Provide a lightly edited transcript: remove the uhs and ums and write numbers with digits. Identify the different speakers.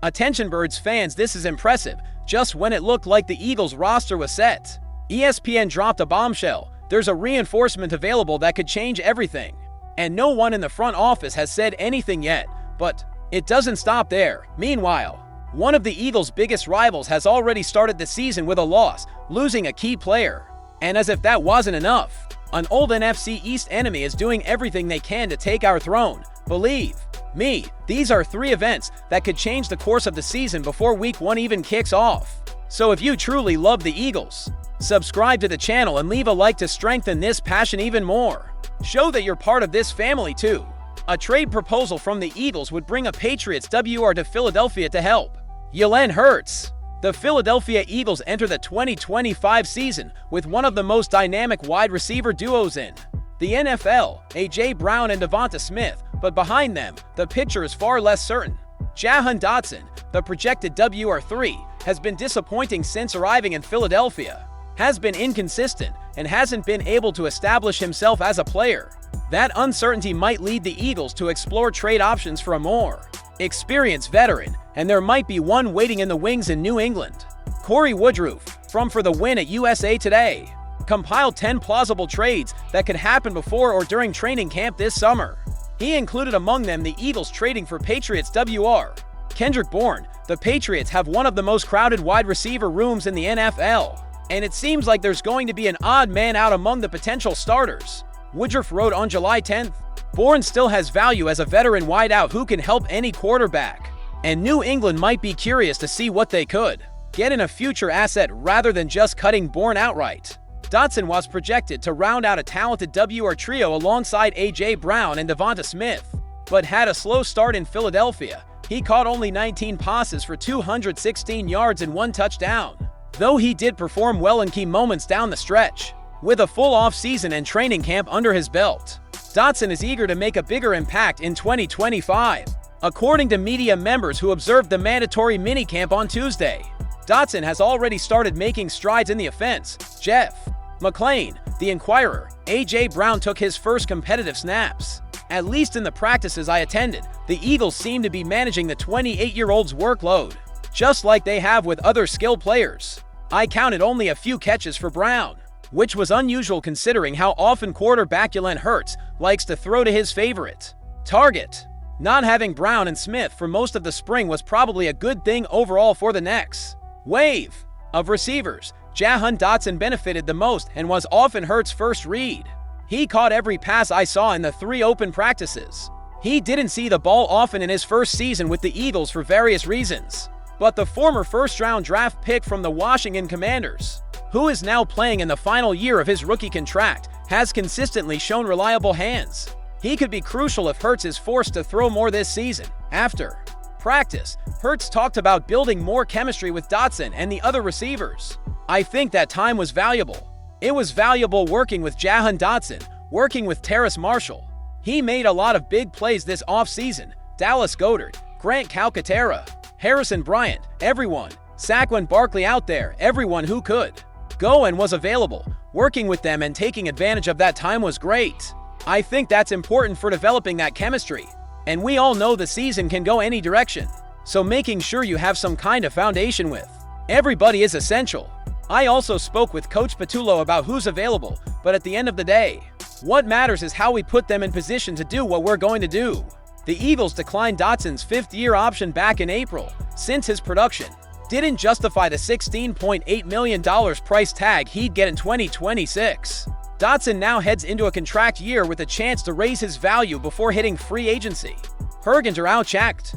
Speaker 1: Attention Birds fans, this is impressive, just when it looked like the Eagles roster was set. ESPN dropped a bombshell. There's a reinforcement available that could change everything. And no one in the front office has said anything yet, but it doesn't stop there. Meanwhile, one of the Eagles' biggest rivals has already started the season with a loss, losing a key player. And as if that wasn't enough, an old NFC East enemy is doing everything they can to take our throne. Believe me, these are 3 events that could change the course of the season before Week 1 even kicks off. So if you truly love the Eagles, subscribe to the channel and leave a like to strengthen this passion even more. Show that you're part of this family too. A trade proposal from the Eagles would bring a Patriots WR to Philadelphia to help Jalen Hurts. The Philadelphia Eagles enter the 2025 season with one of the most dynamic wide receiver duos in the NFL, A.J. Brown and Devonta Smith, but behind them, the picture is far less certain. Jahan Dotson, the projected WR3, has been disappointing since arriving in Philadelphia, has been inconsistent, and hasn't been able to establish himself as a player. That uncertainty might lead the Eagles to explore trade options for a more experienced veteran, and there might be one waiting in the wings in New England. Corey Woodruff, from For the Win at USA Today, compiled 10 plausible trades that could happen before or during training camp this summer. He included among them the Eagles trading for Patriots WR Kendrick Bourne. The Patriots have one of the most crowded wide receiver rooms in the NFL, and it seems like there's going to be an odd man out among the potential starters. Woodruff wrote on July 10th, Bourne still has value as a veteran wideout who can help any quarterback, and New England might be curious to see what they could get in a future asset rather than just cutting Bourne outright. Dotson was projected to round out a talented WR trio alongside A.J. Brown and Devonta Smith, but had a slow start in Philadelphia. He caught only 19 passes for 216 yards and 1 touchdown, though he did perform well in key moments down the stretch. With a full off-season and training camp under his belt, Dotson is eager to make a bigger impact in 2025. According to media members who observed the mandatory minicamp on Tuesday, Dotson has already started making strides in the offense. Jeff McClain, the Inquirer, A.J. Brown took his first competitive snaps. At least in the practices I attended, the Eagles seem to be managing the 28-year-old's workload, just like they have with other skilled players. I counted only a few catches for Brown, which was unusual considering how often quarterback Jalen Hurts likes to throw to his favorite target. Not having Brown and Smith for most of the spring was probably a good thing overall for the next wave of receivers. Jahan Dotson benefited the most and was often Hurts' first read. He caught every pass I saw in the 3 open practices. He didn't see the ball often in his first season with the Eagles for various reasons, but the former first-round draft pick from the Washington Commanders, who is now playing in the final year of his rookie contract, has consistently shown reliable hands. He could be crucial if Hurts is forced to throw more this season. After practice, Hurts talked about building more chemistry with Dotson and the other receivers. I think that time was valuable. It was valuable working with Jahan Dotson, working with Terrace Marshall. He made a lot of big plays this offseason. Dallas Goedert, Grant Calcaterra, Harrison Bryant, everyone. Saquon Barkley out there, everyone who could go and was available. Working with them and taking advantage of that time was great. I think that's important for developing that chemistry. And we all know the season can go any direction, so making sure you have some kind of foundation with everybody is essential. I also spoke with Coach Patullo about who's available, but at the end of the day, what matters is how we put them in position to do what we're going to do. The Eagles declined Dotson's 5th-year option back in April, since his production didn't justify the $16.8 million price tag he'd get in 2026. Dotson now heads into a contract year with a chance to raise his value before hitting free agency. Hergenter outchecked